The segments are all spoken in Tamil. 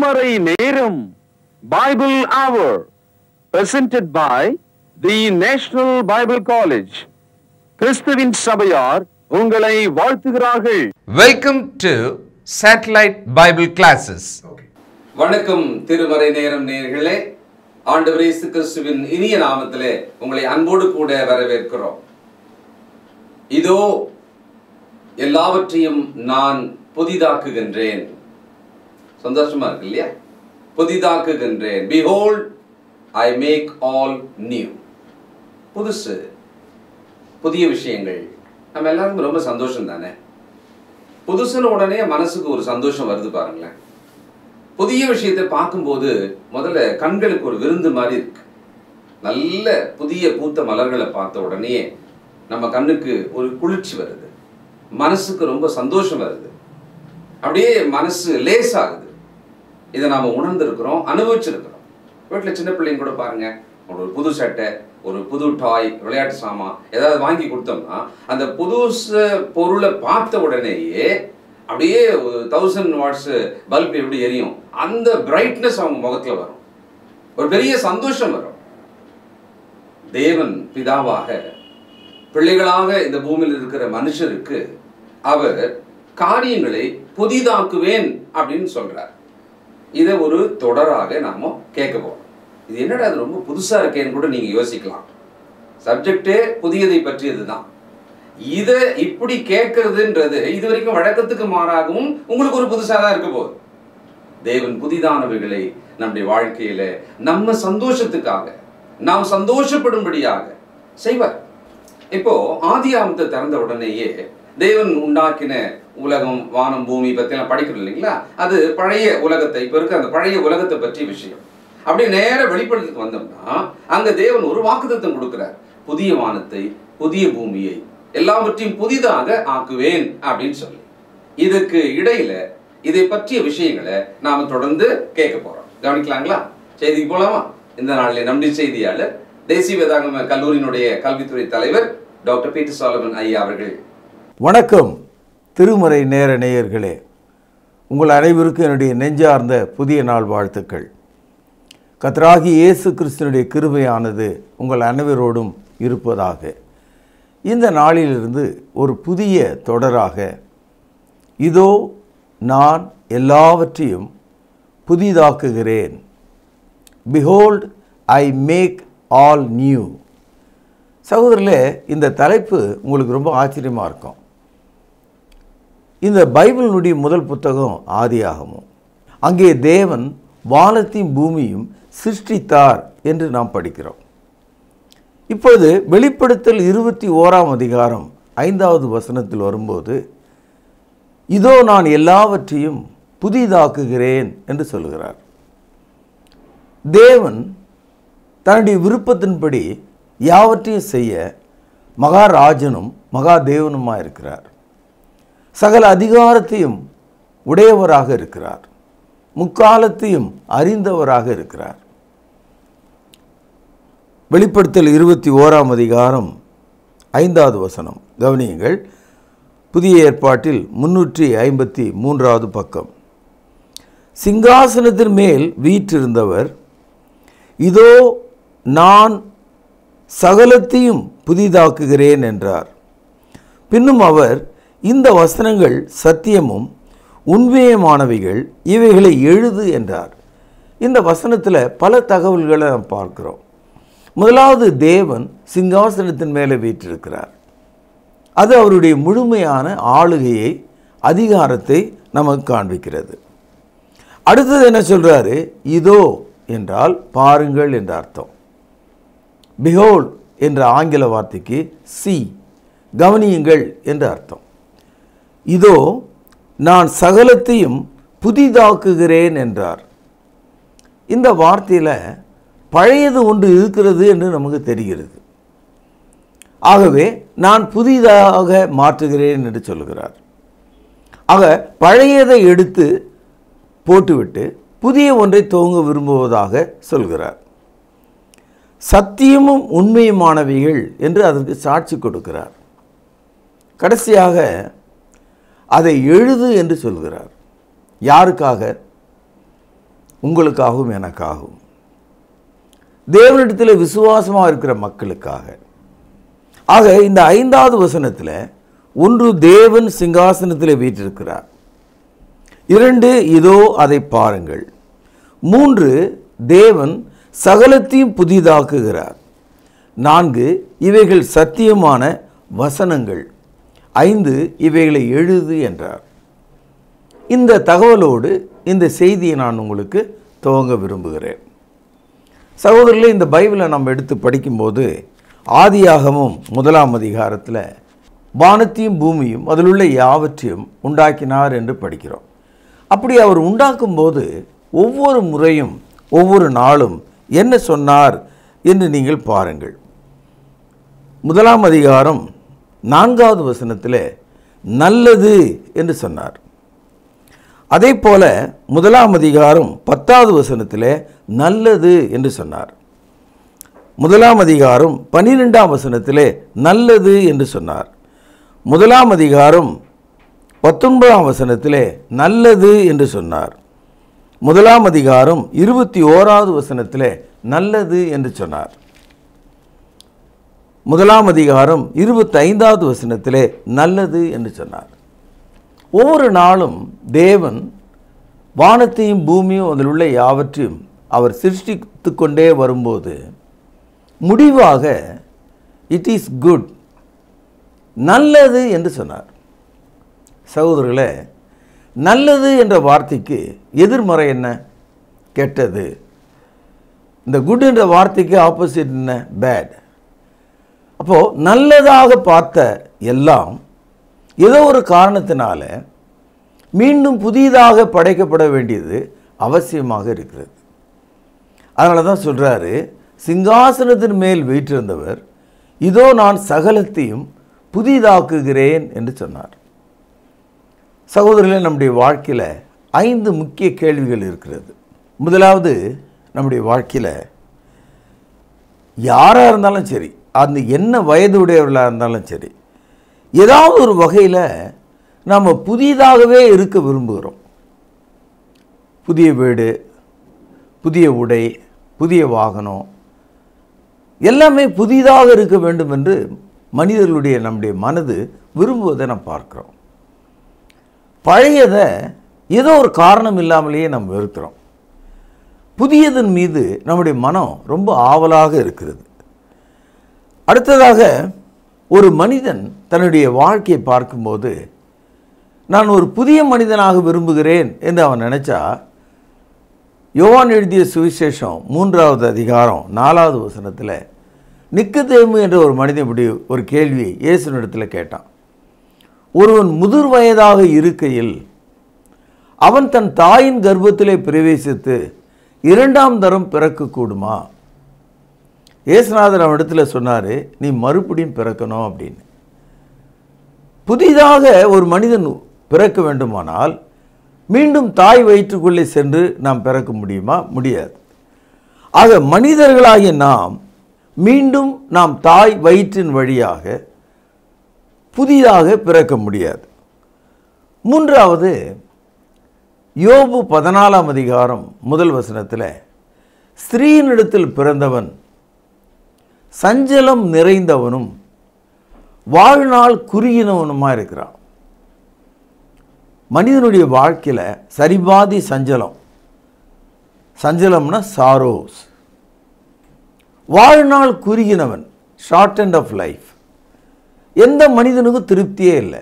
திருமறை நேரம் Bible Hour presented by the National Bible College. கிறிஸ்துவின் சபையார் உங்களை வாழ்த்துகிறார்கள். Welcome to Satellite Bible Classes. வணக்கம் திருமறை நேரம் நேயர்களே, ஆண்டவர் இயேசு கிறிஸ்துவின் இனிய நாமத்திலே உங்களை அன்போடு கூட வரவேற்கிறோம். இதோ எல்லாவற்றையும் நான் புதிதாக்குகின்றேன். சந்தோஷமா இருக்கு இல்லையா? புதிதாக்குகின்றேன். Behold, I make all new. புதுசு, புதிய விஷயங்கள். நம்ம எல்லாருக்கும் ரொம்ப சந்தோஷம் தானே? புதுசுன்னு உடனே மனசுக்கு ஒரு சந்தோஷம் வருது பாருங்களேன். புதிய விஷயத்தை பார்க்கும்போது முதல்ல கண்களுக்கு ஒரு விருந்து மாதிரி இருக்கு. நல்ல புதிய பூத்த மலர்களை பார்த்த உடனே நம்ம கண்ணுக்கு ஒரு குளிர்ச்சி வருது, மனசுக்கு ரொம்ப சந்தோஷம் வருது, அப்படியே மனசு லேசாகுது. இதை நாம் உணர்ந்துருக்கிறோம், அனுபவிச்சிருக்கிறோம். வீட்டில் சின்ன பிள்ளைங்க கூட பாருங்க, ஒரு புது சட்டை, ஒரு புது டாய், விளையாட்டு சாமான் ஏதாவது வாங்கி கொடுத்தோம்னா அந்த புதுசு பொருளை பார்த்த உடனேயே அப்படியே 1000 வாட்ஸ் பல்ப் எப்படி எரியும், அந்த பிரைட்னஸ் அவங்க முகத்தில் வரும், ஒரு பெரிய சந்தோஷம் வரும். தேவன் பிதாவாக பிள்ளைகளாக இந்த பூமியில் இருக்கிற மனுஷருக்கு அவர் காரியங்களை புதிதாக்குவேன் அப்படின்னு சொல்றார். இதை ஒரு தொடராக நாம கேட்க போறோம். இது என்னடா அது ரொம்ப புதுசா இருக்கேன்னு கூட நீங்க யோசிக்கலாம். சப்ஜெக்டே புதியதை பற்றியது தான். இதை இப்படி கேட்கறதுன்றது இது வரைக்கும் வழக்கத்துக்கு மாறாகவும் உங்களுக்கு ஒரு புதுசாக தான் இருக்க போகுது. தேவன் புதிதானவைகளை நம்முடைய வாழ்க்கையில நம்ம சந்தோஷத்துக்காக, நாம் சந்தோஷப்படும்படியாக செய்வார். இப்போ ஆதியாகமத்தை திறந்த உடனேயே தேவன் உண்டாக்கின உலகம், வானம், பூமி பத்தி எல்லாம் படிக்கிறோம் இல்லைங்களா? அது பழைய உலகத்தை, இப்ப இருக்க அந்த பழைய உலகத்தை பற்றிய விஷயம். அப்படியே நேர வெளிப்படுத்துக்கு வந்தோம்னா அங்க தேவன் ஒரு வாக்குத்தத்தம் கொடுக்கிறார். புதிய வானத்தை, புதிய பூமியை, எல்லாவற்றையும் புதிதாக ஆக்குவேன் அப்படின்னு சொல்லி. இதுக்கு இடையில இதை பற்றிய விஷயங்களை நாம தொடர்ந்து கேட்க போறோம். கவனிக்கலாங்களா? செய்திக்கு போலாமா? இந்த நாளில் நம்முடைய செய்தியாளர் தேசிய வேதாகம கல்லூரியினுடைய கல்வித்துறை தலைவர் டாக்டர் பீட்டர் சாலமன் ஐயா அவர்கள். வணக்கம் திருமறை நேர நேயர்களே, உங்கள் அனைவருக்கும் என்னுடைய நெஞ்சார்ந்த புதிய நாள் வாழ்த்துக்கள். கர்த்தராகிய இயேசு கிறிஸ்துவினுடைய கிருபையானது உங்கள் அனைவரோடும் இருப்பதாக. இந்த நாளிலிருந்து ஒரு புதிய தொடராக இதோ நான் எல்லாவற்றையும் புதிதாக்குகிறேன். Behold, I make all new. சகோதரர்களே, இந்த தலைப்பு உங்களுக்கு ரொம்ப ஆச்சரியமாக இருக்கும். இந்த பைபிளினுடைய முதல் புத்தகம் ஆதியாகமம். அங்கே தேவன் வானத்தையும் பூமியும் சிருஷ்டித்தார் என்று நாம் படிக்கிறோம். இப்போது வெளிப்படுத்தல் 21ஆம் அதிகாரம் 5வது வசனத்தில் வரும்போது இதோ நான் எல்லாவற்றையும் புதிதாக்குகிறேன் என்று சொல்கிறார். தேவன் தன்னுடைய விருப்பத்தின்படி யாவற்றையும் செய்ய மகாராஜனும் மகாதேவனுமாக இருக்கிறார். சகல அதிகாரத்தையும் உடையவராக இருக்கிறார். முக்காலத்தையும் அறிந்தவராக இருக்கிறார். வெளிப்படுத்தல் 21ஆம் அதிகாரம் 5வது வசனம் கவனியுங்கள். புதிய ஏற்பாட்டில் 353வது பக்கம். சிங்காசனத்தின் மேல் வீற்றிருந்தவர் இதோ நான் சகலத்தையும் புதிதாக்குகிறேன் என்றார். பின்னும் அவர் இந்த வசனங்கள் சத்தியமும் உண்மையுமானவைகள், இவைகளை எழுது என்றார். இந்த வசனத்தில் பல தகவல்களை நாம் பார்க்கிறோம். முதலாவது, தேவன் சிங்காசனத்தின் மேலே வீற்றிருக்கிறார். அது அவருடைய முழுமையான ஆளுகையை, அதிகாரத்தை நமக்கு காண்பிக்கிறது. அடுத்தது என்ன சொல்றாரு? இதோ என்றால் பாருங்கள் என்ற அர்த்தம். Behold என்ற ஆங்கில வார்த்தைக்கு see, கவனியுங்கள் என்ற அர்த்தம். இதோ நான் சகலத்தையும் புதிதாக்குகிறேன் என்றார். இந்த வார்த்தையில் பழையது ஒன்று இருக்கிறது என்று நமக்கு தெரிகிறது. ஆகவே நான் புதிதாக மாற்றுகிறேன் என்று சொல்கிறார். ஆக பழையதை எடுத்து போட்டுவிட்டு புதிய ஒன்றை துவங்க விரும்புவதாக சொல்கிறார். சத்தியமும் உண்மையுமானவைகள் என்று அதற்கு சாட்சி கொடுக்கிறார். கடைசியாக அதை எழுது என்று சொல்கிறார். யாருக்காக? உங்களுக்காகவும் எனக்காகவும், தேவனிடத்தில் விசுவாசமாக இருக்கிற மக்களுக்காக. ஆக இந்த 5வது வசனத்தில் 1 தேவன் சிங்காசனத்தில் வீற்றிருக்கிறார், 2 இதோ அதை பாருங்கள், 3 தேவன் சகலத்தையும் புதிதாக்குகிறார், 4 இவைகள் சத்தியமான வசனங்கள், 5 இவைகளை எழுது என்றார். இந்த தகவலோடு இந்த செய்தியை நான் உங்களுக்கு துவங்க விரும்புகிறேன். சகோதரர்களே, இந்த பைபிளை நம்ம எடுத்து படிக்கும்போது ஆதியாகமம் 1ஆம் அதிகாரத்தில் வானத்தையும் பூமியும் அதில் உள்ள யாவற்றையும் உண்டாக்கினார் என்று படிக்கிறோம். அப்படி அவர் உண்டாக்கும்போது ஒவ்வொரு முறையும் ஒவ்வொரு நாளும் என்ன சொன்னார் என்று நீங்கள் பாருங்கள். 1ஆம் அதிகாரம் 4வது வசனத்தில் நல்லது என்று சொன்னார். அதே போல 1ஆம் அதிகாரம் 10வது வசனத்தில் நல்லது என்று சொன்னார். 1ஆம் அதிகாரம் 12ஆம் வசனத்தில் நல்லது என்று சொன்னார். 1ஆம் அதிகாரம் 19ஆம் வசனத்தில் நல்லது என்று சொன்னார். 1ஆம் அதிகாரம் 21வது வசனத்தில் நல்லது என்று சொன்னார். 1ஆம் அதிகாரம் 25வது வசனத்தில் நல்லது என்று சொன்னார். ஒவ்வொரு நாளும் தேவன் வானத்தையும் பூமியும் அதில் உள்ள யாவற்றையும் அவர் சிருஷ்டித்து கொண்டே வரும்போது முடிவாக இட் இஸ் குட், நல்லது என்று சொன்னார். சகோதரர்களே, நல்லது என்ற வார்த்தைக்கு எதிர்மறை என்ன? கெட்டது. இந்த குட் என்ற வார்த்தைக்கு ஆப்போசிட் என்ன? பேட். அப்போது நல்லதாக பார்த்த எல்லாம் ஏதோ ஒரு காரணத்தினால மீண்டும் புதிதாக படைக்கப்பட வேண்டியது அவசியமாக இருக்கிறது. அதனால தான் சொல்கிறாரு, சிங்காசனத்தின் மேல் வீற்றிருந்தவர் இதோ நான் சகலத்தையும் புதிதாக்குகிறேன் என்று சொன்னார். சகோதரர்களே, நம்முடைய வாழ்க்கையில் 5 முக்கிய கேள்விகள் இருக்கிறது. முதலாவது, நம்முடைய வாழ்க்கையில் யாராக இருந்தாலும் சரி, அந்த என்ன வயது உடையவர்களாக இருந்தாலும் சரி, ஏதாவது ஒரு வகையில் நாம் புதிதாகவே இருக்க விரும்புகிறோம். புதிய வீடு, புதிய உடை, புதிய வாகனம், எல்லாமே புதிதாக இருக்க வேண்டும் என்று மனிதர்களுடைய நம்முடைய மனது விரும்புவதை நாம் பார்க்கிறோம். பழையதை ஏதோ ஒரு காரணம் இல்லாமலேயே நம்ம வெறுக்கிறோம். புதியதன் மீது நம்முடைய மனம் ரொம்ப ஆவலாக இருக்கிறது. அடுத்ததாக, ஒரு மனிதன் தன்னுடைய வாழ்க்கையை பார்க்கும்போது நான் ஒரு புதிய மனிதனாக விரும்புகிறேன் என்று அவன் நினச்சா, யோவான் எழுதிய சுவிசேஷம் 3வது அதிகாரம் 4வது வசனத்தில் நிக்கதேமு என்ற ஒரு மனிதன் இப்படி ஒரு கேள்வியை இயேசுவினிடத்தில் கேட்டான். ஒருவன் முதிர் வயதாக இருக்கையில் அவன் தன் தாயின் கர்ப்பத்திலே பிரவேசித்து 2ஆம் தரம் பிறக்கக்கூடுமா? இயேசுநாதர் அவன் இடத்துல சொன்னார், நீ மறுபடியும் பிறக்கணும் அப்படின்னு. புதிதாக ஒரு மனிதன் பிறக்க வேண்டுமானால் மீண்டும் தாய் வயிற்றுக்குள்ளே சென்று நாம் பிறக்க முடியுமா? முடியாது. ஆக மனிதர்களாகிய நாம் மீண்டும் நாம் தாய் வயிற்றின் வழியாக புதிதாக பிறக்க முடியாது. 3வது, யோபு 14ஆம் அதிகாரம் 1 வசனத்தில் ஸ்திரீயினிடத்தில் பிறந்தவன் சஞ்சலம் நிறைந்தவனும் வாழ்நாள் குறுகினவனுமா இருக்கிறான். மனிதனுடைய வாழ்க்கையில் சரிபாதி சஞ்சலம். சஞ்சலம்னா சாரோஸ். வாழ்நாள் குறுகினவன், ஷார்ட் அண்ட் ஆஃப் லைஃப். எந்த மனிதனுக்கும் திருப்தியே இல்லை.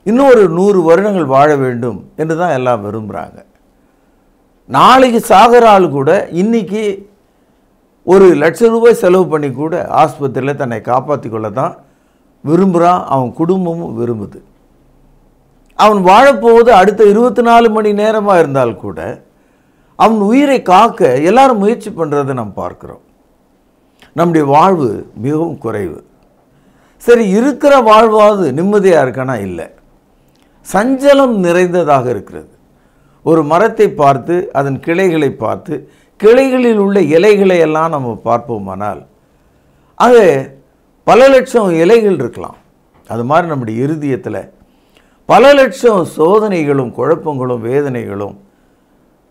இன்னும் ஒரு 100 வருடங்கள் வாழ வேண்டும் என்று தான் எல்லாம் விரும்புகிறாங்க. நாளைக்கு சாகிற ஆள் கூட இன்னைக்கு 1,00,000 ரூபாய் செலவு பண்ணி கூட ஆஸ்பத்திரியில் தன்னை காப்பாற்றி கொள்ள தான் விரும்புகிறான். அவன் குடும்பமும் விரும்புது. அவன் வாழப்போவது அடுத்த 24 மணி நேரமாக இருந்தால் கூட அவன் உயிரை காக்க எல்லாரும் முயற்சி பண்ணுறதை நாம் பார்க்குறோம். நம்முடைய வாழ்வு மிகவும் குறைவு. சரி, இருக்கிற வாழ்வாவது நிம்மதியாக இருக்கானா? இல்லை, சஞ்சலம் நிறைந்ததாக இருக்கிறது. ஒரு மரத்தை பார்த்து அதன் கிளைகளை பார்த்து கிளைகளில் உள்ள இலைகளை எல்லாம் நம்ம பார்ப்போமானால் ஆக பல லட்சம் இலைகள் இருக்கலாம். அது மாதிரி நம்முடைய இருதயத்தில் பல லட்சம் சோதனைகளும் குழப்பங்களும் வேதனைகளும்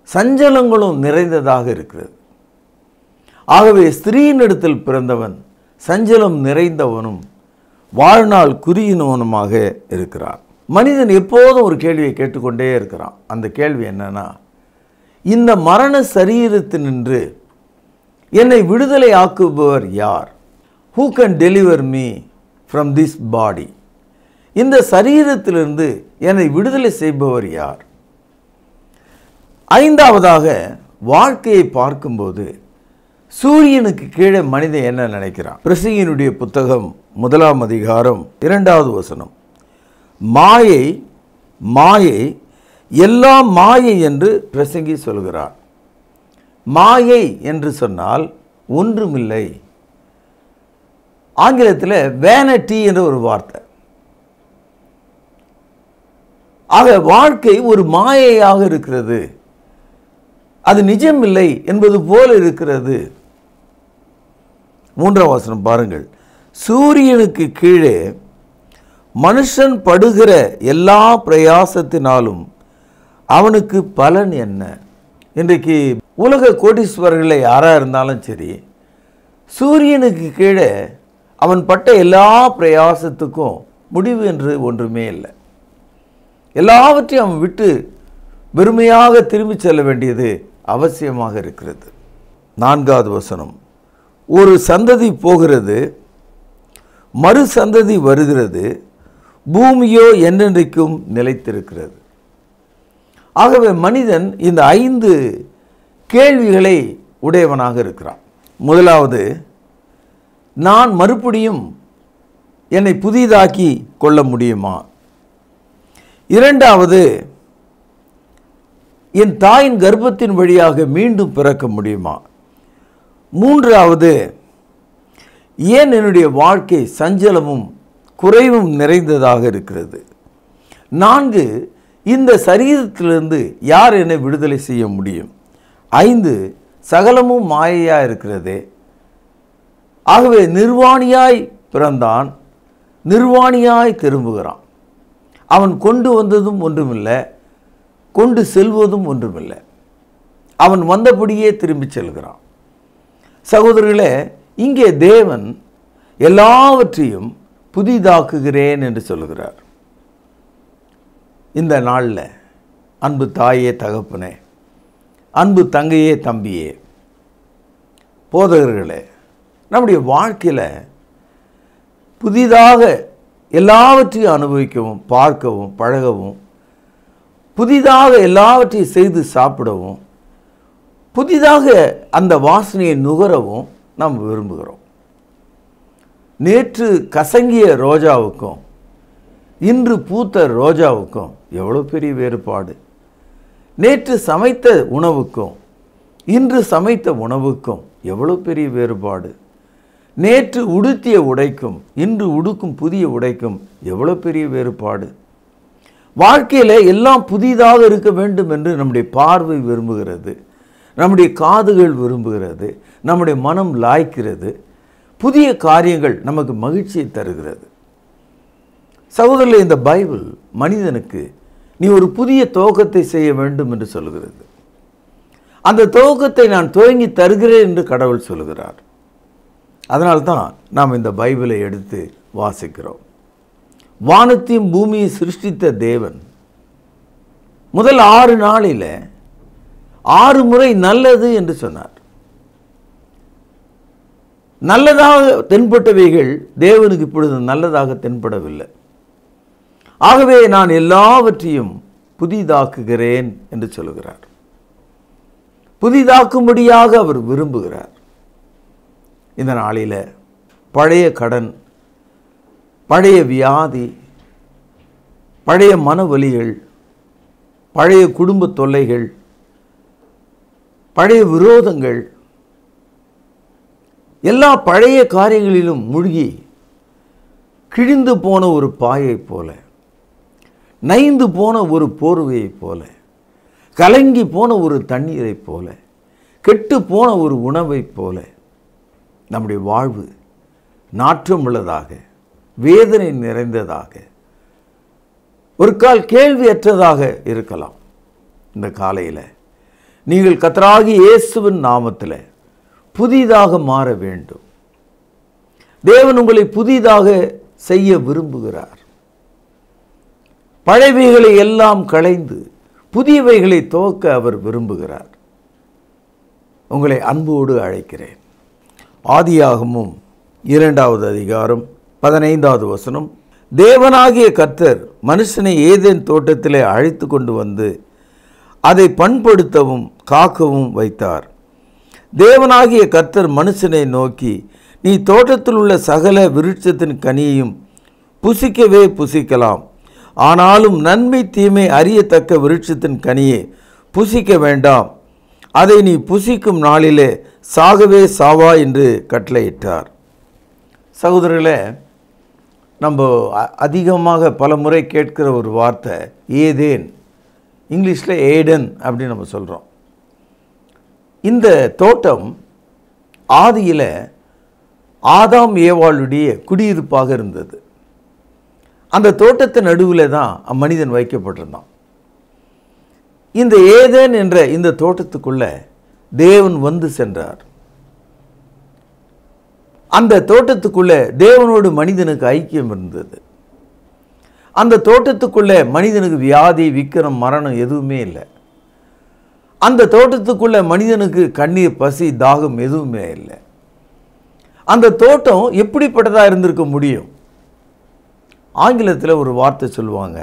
சஞ்சலங்களும் நிறைந்ததாக இருக்கிறது. ஆகவே ஸ்திரீனிடத்தில் பிறந்தவன் சஞ்சலம் நிறைந்தவனும் வாழ்நாள் குறியினவனுமாக இருக்கிறான். மனிதன் எப்போதும் ஒரு கேள்வியை கேட்டுக்கொண்டே இருக்கிறான். அந்த கேள்வி என்னன்னா, இந்த மரண சரீரத்தினின்று என்னை விடுதலை ஆக்குபவர் யார்? Who can deliver me from this body? இந்த சரீரத்திலிருந்து என்னை விடுதலை செய்பவர் யார்? ஐந்தாவதாக, வாழ்க்கையை பார்க்கும்போது சூரியனுக்கு கீழே மனிதன் என்ன நினைக்கிறான்? பிரசங்கியினுடைய புத்தகம் 1 அதிகாரம் 2வது வசனம், மாயை மாயை எல்லாம் மாயை என்று பிரசங்கி சொல்கிறார். மாயை என்று சொன்னால் ஒன்றுமில்லை. ஆங்கிலத்தில் வேனிட்டி என்ற ஒரு வார்த்தை. ஆக வாழ்க்கை ஒரு மாயையாக இருக்கிறது, அது நிஜமில்லை என்பது போல இருக்கிறது. 3வது வசனம் பாருங்கள், சூரியனுக்கு கீழே மனுஷன் படுகிற எல்லா பிரயாசத்தினாலும் அவனுக்கு பலன் என்ன? இன்றைக்கு உலக கோடீஸ்வரர்களை யாராக இருந்தாலும் சரி, சூரியனுக்கு கீழே அவன் பட்ட எல்லா பிரயாசத்துக்கும் முடிவு என்று ஒன்றுமே இல்லை. எல்லாவற்றையும் அவன் விட்டு வெறுமையாக திரும்பி செல்ல வேண்டியது அவசியமாக இருக்கிறது. 4வது வசனம், ஒரு சந்ததி போகிறது, மறு சந்ததி வருகிறது, பூமியோ என்றென்றைக்கும் நிலைத்திருக்கிறது. ஆகவே மனிதன் இந்த 5 கேள்விகளை உடையவனாக இருக்கிறான். முதலாவது, நான் மறுபடியும் என்னை புதிதாக்கி கொள்ள முடியுமா? இரண்டாவது, என் தாயின் கர்ப்பத்தின் வழியாக மீண்டும் பிறக்க முடியுமா? மூன்றாவது, ஏன் என்னுடைய வாழ்க்கை சஞ்சலமும் குறைவும் நிறைந்ததாக இருக்கிறது? 4, இந்த சரீரத்திலிருந்து யார் என்னை விடுதலை செய்ய முடியும்? 5, சகலமும் மாயையாக இருக்கிறது. ஆகவே நிர்வாணியாய் பிறந்தான், நிர்வாணியாய் திரும்புகிறான். அவன் கொண்டு வந்ததும் ஒன்றுமில்லை, கொண்டு செல்வதும் ஒன்றுமில்லை. அவன் வந்தபடியே திரும்பி செல்கிறான். சகோதரர்களே, இங்கே தேவன் எல்லாவற்றையும் புதிதாக்குகிறேன் என்று சொல்கிறார். இந்த நாளில் அன்பு தாயே தகப்பனே, அன்பு தங்கையே தம்பியே, போதகர்களே, நம்முடைய வாழ்க்கையில் புதிதாக எல்லாவற்றையும் அனுபவிக்கவும், பார்க்கவும், பழகவும், புதிதாக எல்லாவற்றையும் செய்து சாப்பிடவும், புதிதாக அந்த வாசனையை நுகரவும் நாம் விரும்புகிறோம். நேற்று கசங்கிய ரோஜாவுக்கும் இன்று பூத்த ரோஜாவுக்கும் எவ்வளோ பெரிய வேறுபாடு! நேற்று சமைத்த உணவுக்கும் இன்று சமைத்த உணவுக்கும் எவ்வளோ பெரிய வேறுபாடு! நேற்று உடுத்திய உடைக்கும் இன்று உடுக்கும் புதிய உடைக்கும் எவ்வளோ பெரிய வேறுபாடு! வாழ்க்கையில் எல்லாம் புதிதாக இருக்க வேண்டும் என்று நம்முடைய பார்வை விரும்புகிறது, நம்முடைய காதுகள் விரும்புகிறது, நம்முடைய மனம் லாய்க்கிறது. புதிய காரியங்கள் நமக்கு மகிழ்ச்சியை தருகிறது. சகோதரர்களே, இந்த பைபிள் மனிதனுக்கு நீ ஒரு புதிய துவக்கத்தை செய்ய வேண்டும் என்று சொல்கிறது. அந்த துவக்கத்தை நான் துவங்கி தருகிறேன் என்று கடவுள் சொல்கிறார். அதனால்தான் நாம் இந்த பைபிளை எடுத்து வாசிக்கிறோம். வானத்தையும் பூமியை சிருஷ்டித்த தேவன் முதல் 6 நாளில் 6 முறை நல்லது என்று சொன்னார். நல்லதாக தென்பட்டவைகள் தேவனுக்கு இப்பொழுது நல்லதாக தென்படவில்லை. ஆகவே நான் எல்லாவற்றையும் புதிதாக்குகிறேன் என்று சொல்கிறார். புதிதாக்கும்படியாக அவர் விரும்புகிறார். இந்த நாளில் பழைய கடன், பழைய வியாதி, பழைய மனவலிகள், பழைய குடும்ப தொல்லைகள், பழைய விரோதங்கள், எல்லா பழைய காரியங்களிலும் மூழ்கி கிழிந்து போன ஒரு பாயை போல, நைந்து போன ஒரு போர்வையைப் போல, கலங்கி போன ஒரு தண்ணீரைப் போல, கெட்டு போன ஒரு உணவைப் போல நம்முடைய வாழ்வு நாற்றம் உள்ளதாக, வேதனை நிறைந்ததாக, ஒரு கால் கேள்வியற்றதாக இருக்கலாம். இந்த காலையில் நீங்கள் கர்த்தராகிய இயேசுவின் நாமத்தில் புதிதாக மாற வேண்டும். தேவன் உங்களை புதிதாக செய்ய விரும்புகிறார். பழையவைகளை எல்லாம் களைந்து புதியவைகளை துவக்க அவர் விரும்புகிறார். உங்களை அன்போடு அழைக்கிறேன். ஆதியாகமம் 2வது அதிகாரம் 15வது வசனம். தேவனாகிய கர்த்தர் மனுஷனை ஏதேன் தோட்டத்திலே அழைத்து கொண்டு வந்து அதை பண்படுத்தவும் காக்கவும் வைத்தார். தேவனாகிய கர்த்தர் மனுஷனை நோக்கி, நீ தோட்டத்தில் உள்ள சகல விருட்சத்தின் கனியையும் புசிக்கவே புசிக்கலாம், ஆனாலும் நன்மை தீமை அறியத்தக்க விருட்சத்தின் கனியை புசிக்க வேண்டாம், அதை நீ புசிக்கும் நாளிலே சாகவே சாவா என்று கட்டளையிட்டார். சகோதரர்களே, நம்ம அதிகமாக பல முறை கேட்கிற ஒரு வார்த்தை ஏதேன், இங்கிலீஷில் ஏடன் அப்படின்னு நம்ம சொல்கிறோம். இந்த தோட்டம் ஆதியில் ஆதாம் ஏவாளுடைய குடியிருப்பாக இருந்தது. அந்த தோட்டத்தின் நடுவில் தான் மனிதன் வைக்கப்பட்டிருந்தான். இந்த ஏதேன் என்ற இந்த தோட்டத்துக்குள்ள தேவன் வந்து சென்றார். அந்த தோட்டத்துக்குள்ள தேவனோடு மனிதனுக்கு ஐக்கியம் இருந்தது. அந்த தோட்டத்துக்குள்ள மனிதனுக்கு வியாதி, விக்கிரம், மரணம் எதுவுமே இல்லை. அந்த தோட்டத்துக்குள்ள மனிதனுக்கு கண்ணீர், பசி, தாகம் எதுவுமே இல்லை. அந்த தோட்டம் எப்படிப்பட்டதாக இருந்திருக்க முடியும்? ஆங்கிலத்தில் ஒரு வார்த்தை சொல்லுவாங்க,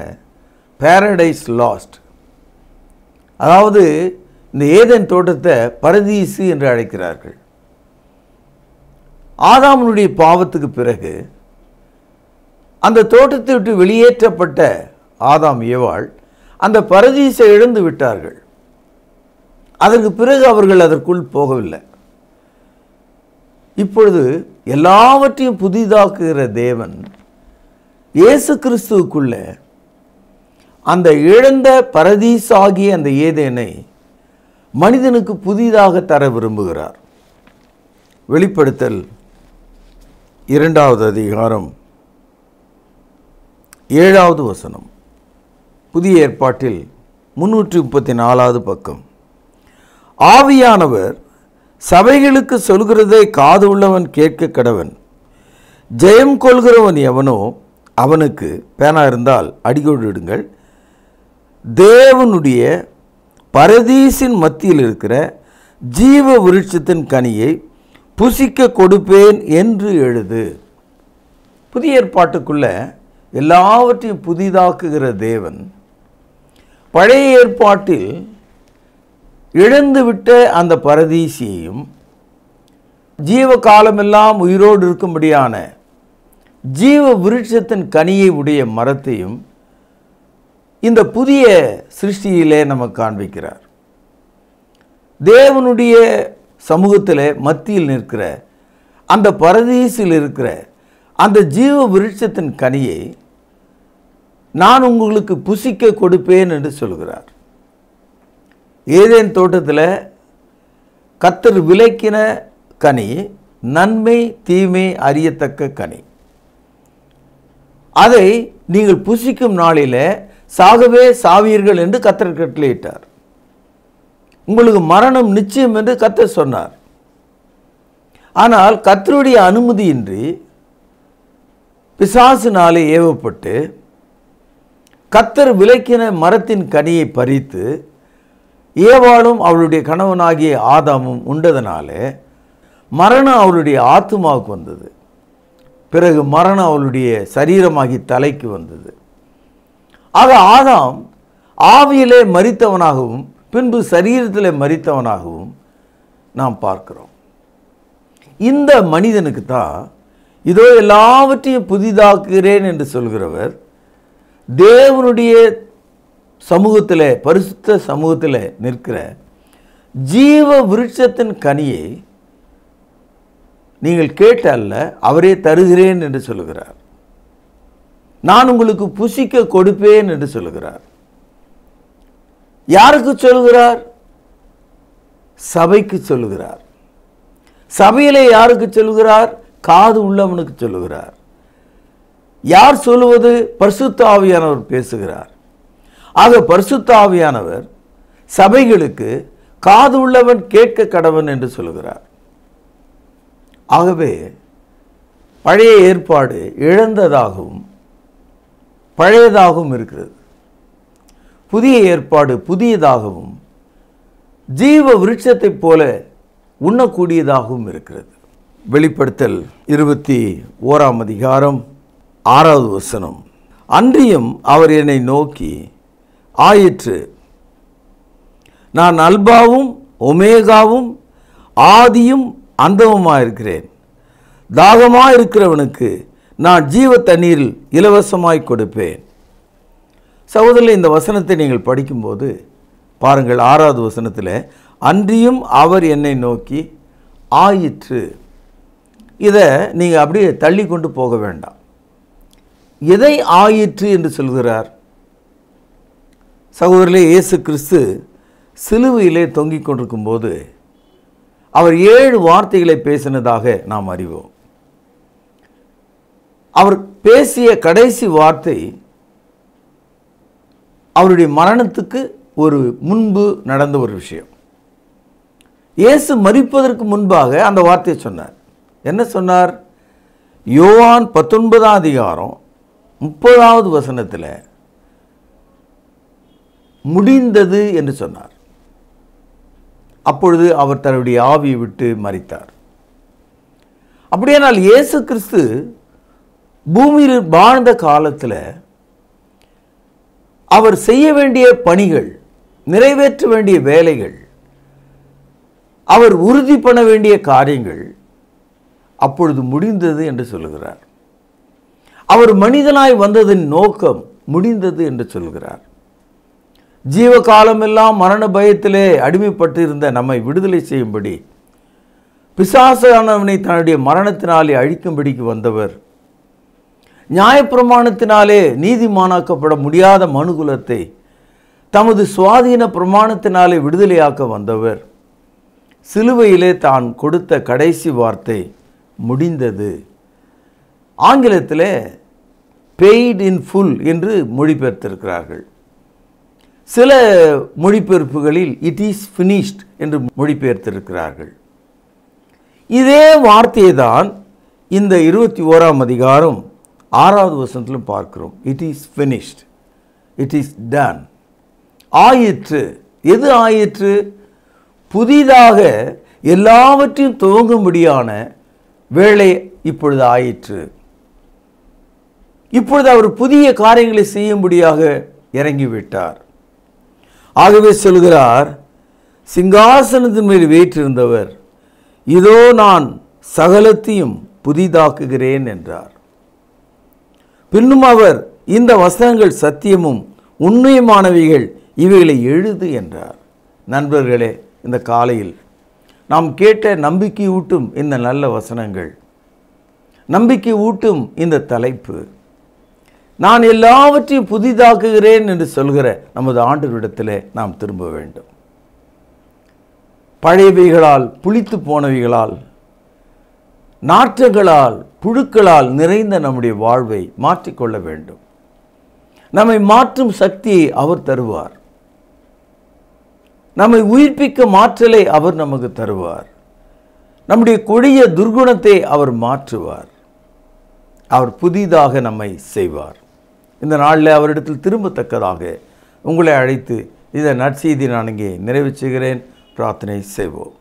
பாரடைஸ் லாஸ்ட். அதாவது இந்த ஏதேன் தோட்டத்தை பரதீசு என்று அழைக்கிறார்கள். ஆதாமுடைய பாவத்துக்கு பிறகு அந்த தோட்டத்தை விட்டு வெளியேற்றப்பட்ட ஆதாம் ஏவாள் அந்த பரதீசை இழந்து விட்டார்கள். அதற்கு பிறகு அவர்கள் அதற்குள் போகவில்லை. இப்பொழுது எல்லாவற்றையும் புதிதாக்குகிற தேவன் இயேசு கிறிஸ்துவுக்குள்ள அந்த இழந்த பரதீசாகிய அந்த ஏதேனை மனிதனுக்கு புதிதாக தர விரும்புகிறார். வெளிப்படுத்தல் 2வது அதிகாரம் 7வது வசனம். புதிய ஏற்பாட்டில் 334வது பக்கம். ஆவியானவர் சபைகளுக்கு சொல்கிறதை காது உள்ளவன் கேட்க கடவன். ஜெயம் கொள்கிறவன் எவனோ அவனுக்கு, பேனா இருந்தால் அடிக்கோடு இடுங்கள், தேவனுடைய பரதீசின் மத்தியில் இருக்கிற ஜீவ விருட்சத்தின் கனியை புசிக்க கொடுப்பேன் என்று எழுது. புதிய ஏற்பாட்டுக்குள்ள எல்லாவற்றையும் புதிதாக்குகிற தேவன் பழைய ஏற்பாட்டில் இழந்துவிட்ட அந்த பரதீசியையும் ஜீவ காலமெல்லாம் உயிரோடு இருக்கும்படியான ஜீவ விருட்சத்தின் கனியை உடைய மரத்தையும் இந்த புதிய சிருஷ்டியிலே நமக்கு காண்பிக்கிறார். தேவனுடைய சமூகத்தில் மத்தியில் நிற்கிற அந்த பரதீசில் இருக்கிற அந்த ஜீவ விருட்சத்தின் கனியை நான் உங்களுக்கு புசிக்க கொடுப்பேன் என்று சொல்கிறார். ஏதேன் தோட்டத்தில் கர்த்தர் விலக்கின கனி நன்மை தீமை அறியத்தக்க கனி. அதை நீங்கள் புசிக்கும் நாளில் சாகவே சாவீர்கள் என்று கர்த்தர் கட்டளையிட்டார். உங்களுக்கு மரணம் நிச்சயம் என்று கர்த்தர் சொன்னார். ஆனால் கர்த்தருடைய அனுமதியின்றி பிசாசினாலே ஏவப்பட்டு கர்த்தர் விலக்கின மரத்தின் கனியை பறித்து ஏவாளும் அவளுடைய கணவனாகிய ஆதாமும் உண்டதனாலே மரணம் அவளுடைய ஆத்துமாவுக்கு வந்தது. பிறகு மரணம் அவளுடைய சரீரமாகி தலைக்கு வந்தது. ஆக ஆதாம் ஆவியிலே மரித்தவனாகவும் பின்பு சரீரத்திலே மரித்தவனாகவும் நாம் பார்க்கிறோம். இந்த மனிதனுக்கு தான் இதோ எல்லாவற்றையும் புதிதாக்குகிறேன் என்று சொல்கிறவர் தேவனுடைய சமூகத்தில், பரிசுத்த சமூகத்தில் நிற்கிற ஜீவ விருட்சத்தின் கனியை நீங்கள் கேட்டல்ல அவரே தருகிறேன் என்று சொல்லுகிறார். நான் உங்களுக்கு புசிக்க கொடுப்பேன் என்று சொல்லுகிறார். யாருக்கு சொல்லுகிறார்? சபைக்கு சொல்லுகிறார். சபையிலே யாருக்கு சொல்லுகிறார்? காது உள்ளவனுக்கு சொல்லுகிறார். யார் சொல்லுவது? பரிசுத்த ஆவியானவர் பேசுகிறார். ஆக பரிசுத்த ஆவியானவர் சபைகளுக்கு காது உள்ளவன் கேட்க கடவன் என்று சொல்கிறார். ஆகவே பழைய ஏற்பாடு இழந்ததாகவும் பழையதாகவும் இருக்கிறது. புதிய ஏற்பாடு புதியதாகவும் ஜீவ விருட்சத்தைப் போல உண்ணக்கூடியதாகவும் இருக்கிறது. வெளிப்படுத்தல் 21ஆம் அதிகாரம் 6வது வசனம். அன்றியும் அவர் என்னை நோக்கி, ஆயிற்று, நான் அல்பாவும் ஒமேகாவும் ஆதியும் அந்தமுமாயிருக்கிறேன். தாகமாயிருக்கிறவனுக்கு நான் ஜீவ தண்ணீரில் இலவசமாய் கொடுப்பேன். சகோதரர்களே, இந்த வசனத்தை நீங்கள் படிக்கும்போது பாருங்கள், 6வது வசனத்தில் அன்றியும் அவர் என்னை நோக்கி ஆயிற்று. இதை நீங்கள் அப்படியே தள்ளி கொண்டு போக வேண்டாம். எதை ஆயிற்று என்று சொல்கிறார்? சகோதரர்களே, இயேசு கிறிஸ்து சிலுவையிலே தொங்கிக் கொண்டிருக்கும் போது அவர் 7 வார்த்தைகளை பேசினதாக நாம் அறிவோம். அவர் பேசிய கடைசி வார்த்தை அவருடைய மரணத்துக்கு ஒரு முன்பு நடந்த ஒரு விஷயம். இயேசு மரிப்பதற்கு முன்பாக அந்த வார்த்தையை சொன்னார். என்ன சொன்னார்? யோவான் 19ஆம் அதிகாரம் 30வது வசனத்தில் முடிந்தது என்று சொன்னார். அப்பொழுது அவர் தன்னுடைய ஆவியை விட்டு மரித்தார். அப்படியானால் இயேசு கிறிஸ்து பூமியில் வாழ்ந்த காலத்தில் அவர் செய்ய வேண்டிய பணிகள், நிறைவேற்ற வேண்டிய வேலைகள், அவர் உறுதி பண்ண வேண்டிய காரியங்கள் அப்பொழுது முடிந்தது என்று சொல்லுகிறார். அவர் மனிதனாய் வந்ததின் நோக்கம் முடிந்தது என்று சொல்கிறார். ஜீவகாலமெல்லாம் மரண பயத்திலே அடிமைப்பட்டு இருந்த நம்மை விடுதலை செய்யும்படி பிசாசானவனை தன்னுடைய மரணத்தினாலே அழிக்கும்படிக்கு வந்தவர். நியாயப்பிரமாணத்தினாலே நீதிமானாக்கப்பட முடியாத மனுகுலத்தை தமது சுவாதீன பிரமாணத்தினாலே விடுதலையாக்க வந்தவர். சிலுவையிலே தான் கொடுத்த கடைசி வார்த்தை முடிந்தது. ஆங்கிலத்தில் பெய்ட் இன் ஃபுல் என்று மொழிபெயர்த்திருக்கிறார்கள். சில மொழிபெயர்ப்புகளில் இட் இஸ் ஃபினிஷ்ட் என்று மொழிபெயர்த்திருக்கிறார்கள். இதே வார்த்தையை தான் இந்த 21ஆம் அதிகாரம் 6வது வசனத்திலும் பார்க்கிறோம். It is finished, it is done. ஆயிற்று. எது ஆயிற்று? புதிதாக எல்லாவற்றையும் துவங்கும்படியான வேலை இப்பொழுது ஆயிற்று. இப்பொழுது அவர் புதிய காரியங்களை செய்யும்படியாக இறங்கிவிட்டார். ஆகவே சொல்கிறார், சிங்காசனத்தின் மேல் வீற்றிருந்தவர், இதோ நான் சகலத்தையும் புதிதாக்குகிறேன் என்றார். பின்னும் அவர், இந்த வசனங்கள் சத்தியமும் உண்மையுமானவைகள், இவைகளை எழுது என்றார். நண்பர்களே, இந்த காலையில் நாம் கேட்ட நம்பிக்கை ஊட்டும் இந்த நல்ல வசனங்கள், நம்பிக்கை ஊட்டும் இந்த தலைப்பு, நான் எல்லாவற்றையும் புதிதாக்குகிறேன் என்று சொல்கிற நமது ஆண்டவரிடத்திலே நாம் திரும்ப வேண்டும். பழையவைகளால், புளித்து போனவைகளால், நாற்றங்களால், புழுக்களால் நிறைந்த நம்முடைய வாழ்வை மாற்றிக்கொள்ள வேண்டும். நம்மை மாற்றும் சக்தியை அவர் தருவார். நம்மை உயிர்ப்பிக்க மாற்றலை அவர் நமக்கு தருவார். நம்முடைய கொடிய துர்குணத்தை அவர் மாற்றுவார். அவர் புதிதாக நம்மை செய்வார். இந்த நாளில் அவரிடத்தில் திரும்பத்தக்கதாக உங்களை அழைத்து இந்த நற்செய்தி நான் இங்கே நிறைவு செய்கிறேன். பிரார்த்தனை செய்வோம்.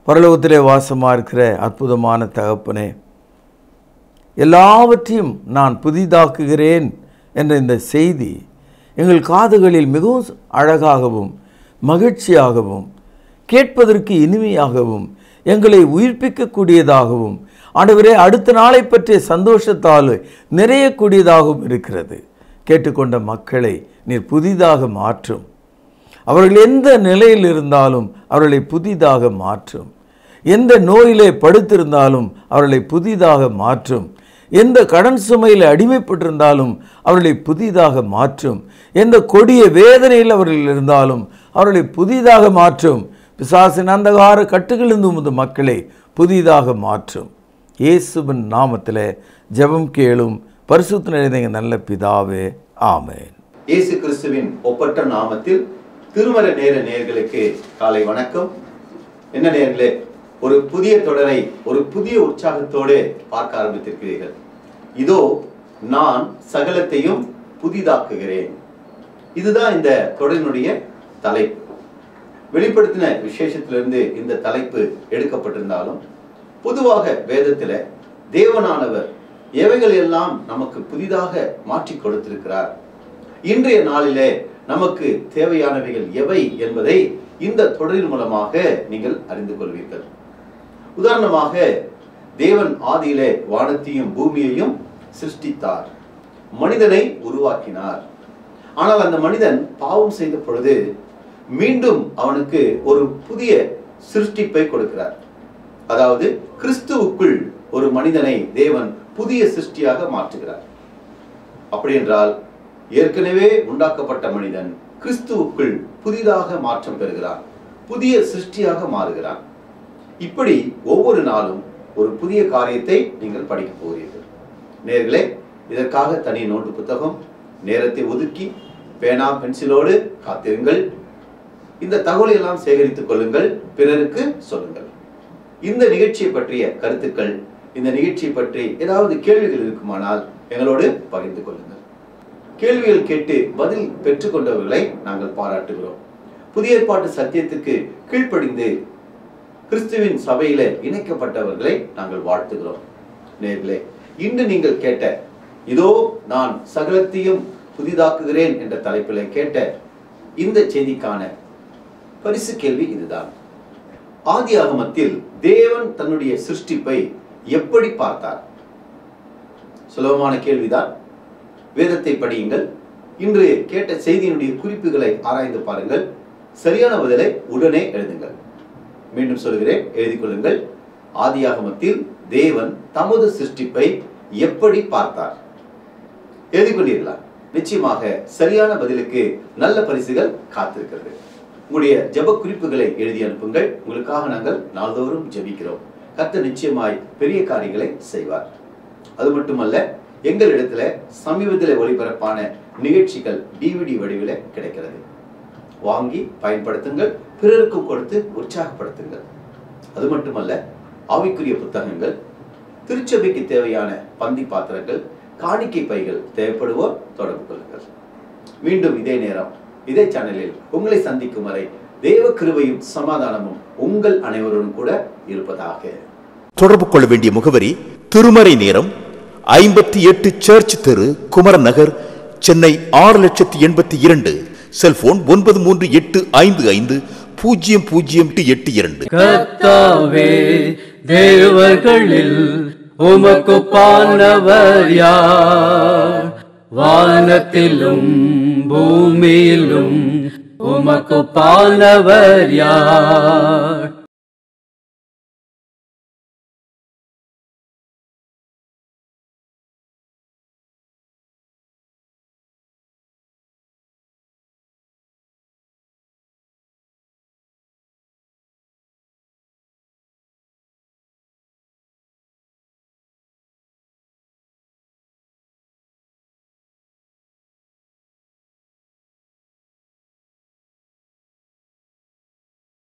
பரலோகத்திலே வாசமாக இருக்கிற அற்புதமான தகப்பனே, எல்லாவற்றையும் நான் புதிதாக்குகிறேன் என்ற இந்த செய்தி எங்கள் காதுகளில் மிகவும் அழகாகவும் மகிழ்ச்சியாகவும் கேட்பதற்கு இனிமையாகவும் எங்களை உயிர்ப்பிக்கக்கூடியதாகவும் ஆண்டவரே அடுத்த நாளை பற்றிய சந்தோஷத்தால் நிறையக்கூடியதாகவும் இருக்கிறது. கேட்டுக்கொண்ட மக்களை நீர் புதிதாக மாற்றும். அவர்கள் எந்த நிலையில் இருந்தாலும் அவர்களை புதிதாக மாற்றும். எந்த நோயிலே படுத்திருந்தாலும் அவர்களை புதிதாக மாற்றும். எந்த கடன் சுமையில் அடிமைப்பட்டிருந்தாலும் அவர்களை புதிதாக மாற்றும். எந்த கொடிய வேதனையில் அவர்கள் இருந்தாலும் அவர்களை புதிதாக மாற்றும். பிசாசின் அந்தகார கட்டுகளிலிருந்து உமது மக்களை புதிதாக மாற்றும். இயேசுவின் நாமத்தில் ஜெபம் கேளும் பரிசுத்த நிறைந்த நல்ல பிதாவே, ஆமென். இயேசு கிறிஸ்துவின் ஒப்பற்ற நாமத்தில் திருமறை நேர நேயர்களுக்கு காலை வணக்கம். என்ன நேயர்களே, ஒரு புதிய தொடரை ஒரு புதிய உற்சாகத்தோடு பார்க்க ஆரம்பித்திருக்கிறீர்கள். இதோ நான் சகலத்தையும் புதிதாக்குகிறேன். இதுதான் இந்த தொடரினுடைய தலைப்பு. வெளிப்படுத்தின விசேஷத்திலிருந்து இந்த தலைப்பு எடுக்கப்பட்டிருந்தாலும் பொதுவாக வேதத்தில் தேவனானவர் எவைகள் எல்லாம் நமக்கு புதிதாக மாற்றி கொடுத்திருக்கிறார், இன்றைய நாளிலே நமக்கு தேவையானவைகள் எவை என்பதை இந்த தொடரின் மூலமாக நீங்கள் அறிந்து கொள்வீர்கள். உதாரணமாக, தேவன் ஆதியிலே வானத்தையும் பூமியையும் சிருஷ்டித்தார், மனிதனை உருவாக்கினார். ஆனால் அந்த மனிதன் பாவம் செய்த பொழுது மீண்டும் அவனுக்கு ஒரு புதிய சிருஷ்டிப்பை கொடுக்கிறார். அதாவது கிறிஸ்துவுக்குள் ஒரு மனிதனை தேவன் புதிய சிருஷ்டியாக மாற்றுகிறார். அப்படி என்றால் ஏற்கனவே உண்டாக்கப்பட்ட மனிதன் கிறிஸ்துவுக்குள் புதிதாக மாற்றம் பெறுகிறான், புதிய சிருஷ்டியாக மாறுகிறான். இப்படி ஒவ்வொரு நாளும் ஒரு புதிய காரியத்தை நீங்கள் படிக்க போகிறீர்கள். நேயர்களே, இதற்காக தனி நோட்டு புத்தகம், நேரத்தை ஒதுக்கி பேனா பென்சிலோடு காத்திருங்கள். இந்த தகவலை எல்லாம் சேகரித்துக் கொள்ளுங்கள், பிறருக்கு சொல்லுங்கள். இந்த நிகழ்ச்சியை பற்றிய கருத்துக்கள், இந்த நிகழ்ச்சியை பற்றி ஏதாவது கேள்விகள் இருக்குமானால் எங்களோடு பகிர்ந்து கொள்ளுங்கள். கேள்விகள் கேட்டு பதில் பெற்றுக்கொண்டவர்களை நாங்கள் பாராட்டுகிறோம். புதிய ஏற்பாட்டு சத்தியத்துக்கு கீழ்ப்படிந்து கிறிஸ்துவின் சபையில இணைக்கப்பட்டவர்களை நாங்கள் வாழ்த்துகிறோம். நேர்களே, இன்று நீங்கள் கேட்ட இதோ நான் சகலத்தையும் புதிதாக்குகிறேன் என்ற தலைப்பில் கேட்ட இந்த செய்திக்கான பரிசு கேள்வி இதுதான். ஆதியாகமத்தில் தேவன் தன்னுடைய சிருஷ்டிப்பை எப்படி பார்த்தார்? சுலபமான கேள்விதான். வேதத்தை படியுங்கள். இன்று கேட்ட செய்தியினுடைய குறிப்புகளை ஆராய்ந்து பாருங்கள். சரியான பதிலை உடனே எழுதுங்கள். மீண்டும் சொல்கிறேன், எழுதிக் கொள்ளுங்கள். ஆதியாகமத்தில் தேவன் தமது சிருஷ்டிப்பை எப்படி பார்த்தார்? எழுதிக் கொண்டீர்களா? நிச்சயமாக சரியான பதிலுக்கு நல்ல பரிசுகள் காத்திருக்கிறது. உங்களுடைய ஜெப குறிப்புகளை எழுதி அனுப்புங்கள். உங்களுக்காக நாங்கள் நாள்தோறும் ஜெபிக்கிறோம். கர்த்தர் நிச்சயமாய் பெரிய காரியங்களை செய்வார். அது மட்டுமல்ல, எங்களிடத்துல சமீபத்தில் ஒளிபரப்பான நிகழ்ச்சிகள் DVD வடிவில் கிடைக்கிறது. வாங்கி பயன்படுத்துங்கள், பிறருக்கும் கொடுத்து உற்சாகப்படுத்துங்கள். அது மட்டுமல்ல, ஆவிக்குரிய புத்தகங்கள், திருச்சபைக்கு தேவையான பந்தி பாத்திரங்கள், காணிக்கை பைகள் தேவைப்படுவோர் தொடர்பு கொள்ளுங்கள். மீண்டும் இதே நேரம் இதே சேனலில் உங்களை சந்திக்கும் வரை தேவ கிருபையும் சமாதானமும் உங்கள் அனைவருடன் கூட இருப்பதாக. தொடர்பு கொள்ள வேண்டிய முகவரி: திருமறை நேரம், 58 சர்ச் தெரு, குமரன் நகர், சென்னை 6,82,000. செல்போன் 9385500882. கர்த்தாவே, தேவர்களில் உமக்குப்பானவர் யார்? வானத்திலும் பூமியிலும் உமக்குப்பானவர் யார்?